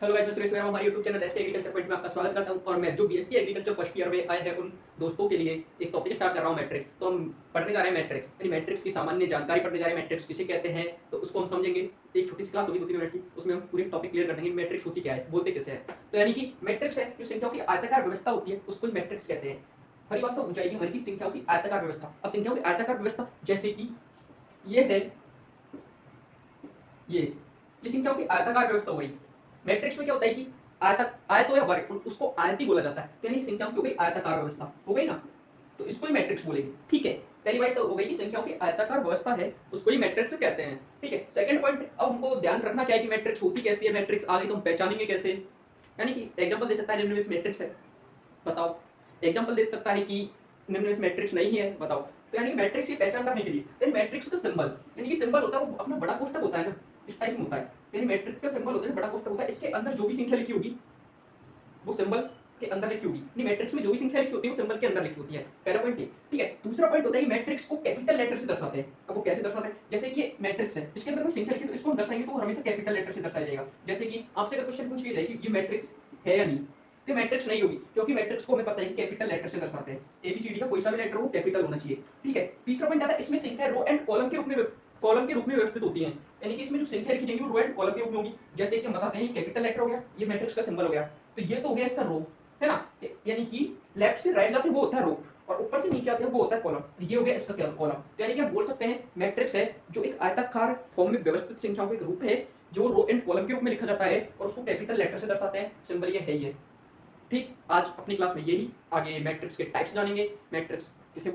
Hello guys, मैं सुरेश वर्मा हमारे YouTube channel SK agriculture point में आपका स्वागत करता हूं। और मैं जो बीएससी एग्रीकल्चर फर्स्ट ईयर में आए हैं उन दोस्तों के लिए एक टॉपिक स्टार्ट कर रहा हूं, मैट्रिक्स। तो हम पढ़ने जा रहे हैं मैट्रिक्स, यानी मैट्रिक्स की सामान्य जानकारी पढ़ने जा रहे हैं। मैट्रिक्स किसे कहते हैं तो उसको हम समझेंगे। एक छोटी सी क्लास होगी 2-3 मिनट की, उसमें हम पूरी टॉपिक क्लियर कर देंगे। मैट्रिक्स होती क्या है, बोलते कैसे है। तो यानी कि मैट्रिक्स है जो संख्याओं की आयताकार व्यवस्था होती है, उसको मैट्रिक्स कहते हैं। हरी भाषा हो जाएगी हमारी संख्याओं की आयताकार व्यवस्था। अब संख्याओं की आयताकार व्यवस्था जैसे कि ये है, ये संख्याओं की आयताकार व्यवस्था हो गई। मैट्रिक्स में क्या होता है कि आयतो या वर्ग, उसको आयती बोला जाता है। तो यानी संख्याओं की हो गई आयताकार व्यवस्था, हो गई ना, तो इसको ही मैट्रिक्स बोलेंगे। ठीक है, पहली बात तो हो गई कि संख्याओं की आयताकार व्यवस्था है, उसको ही मैट्रिक्स कहते हैं। ठीक है, सेकंड पॉइंट, अब हमको ध्यान रखना क्या है कि मैट्रिक्स होती कैसी है, मैट्रिक्स आ गई तो हम पहचानेंगे कैसे। यानी कि एग्जांपल दे सकता है निम्न में मैट्रिक्स है, बताओ। एग्जांपल दे सकता है कि निम्न में मैट्रिक्स नहीं है, बताओ। तो यानी मैट्रिक्स की पहचान करने के लिए यानी मैट्रिक्स का सिंबल, यानी कि सिंबल होता है वो अपना बड़ा कोष्ठक होता है ना, इस टाइप में होता है। यानी मैट्रिक्स का सिंबल होता है बड़ा कोष्ठक होता है, इसके अंदर जो भी संख्या लिखी होगी वो सिंबल के अंदर लिखी होगी। नहीं, मैट्रिक्स में जो भी संख्या लिखी होती है वो सिंबल के अंदर लिखी होती है। पहला पॉइंट ये। ठीक है, दूसरा पॉइंट होता है मैट्रिक्स को कैपिटल लेटर से दर्शाते हैं। अब वो कैसे दर्शाते हैं, जैसे कि ये मैट्रिक्स है, इसके अंदर कोई संख्या लिखी तो इसको हम दर्शाएंगे तो वो हमेशा कैपिटल लेटर से दर्शाया जाएगा। जैसे कि आपसे अगर क्वेश्चन पूछ लिया जाए कि ये मैट्रिक्स है या नहीं, तो मैट्रिक्स नहीं होगी, क्योंकि मैट्रिक्स को हमें पता है कि कैपिटल लेटर से दर्शाते हैं। एबीसीडी का कोई सा भी लेटर हो कैपिटल होना चाहिए। ठीक है, तीसरा पॉइंट आता है इसमें संख्या रो एंड कॉलम के रूप में व्यवस्थित होती है। यानी कि इसमें जो संख्या लिखी जाएगी वो रो एंड कॉलम के रूप में होगी। जैसे कि हम बताते हैं कैपिटल लेटर हो गया, ये मैट्रिक्स का सिंबल हो गया, तो ये तो हो गया इसका रो, है ना। यानी कि लेफ्ट से राइट जाते हैं वो होता है रो, और ऊपर से नीचे आते हैं वो होता है कॉलम। ये हो गया इसका क्या कॉलम। तो यानी कि हम बोल सकते हैं मैट्रिक्स है जो एक आयताकार फॉर्म में व्यवस्थित संख्याओं का एक रूप है, जो रो एंड कॉलम के रूप में लिखा जाता है और उसको कैपिटल लेटर से दर्शाते हैं। सिंबल ये है ये। ठीक, आज अपनी क्लास में यही, आगे मैट्रिक्स के टाइप्स जानेंगे। मैट्रिक्स किसे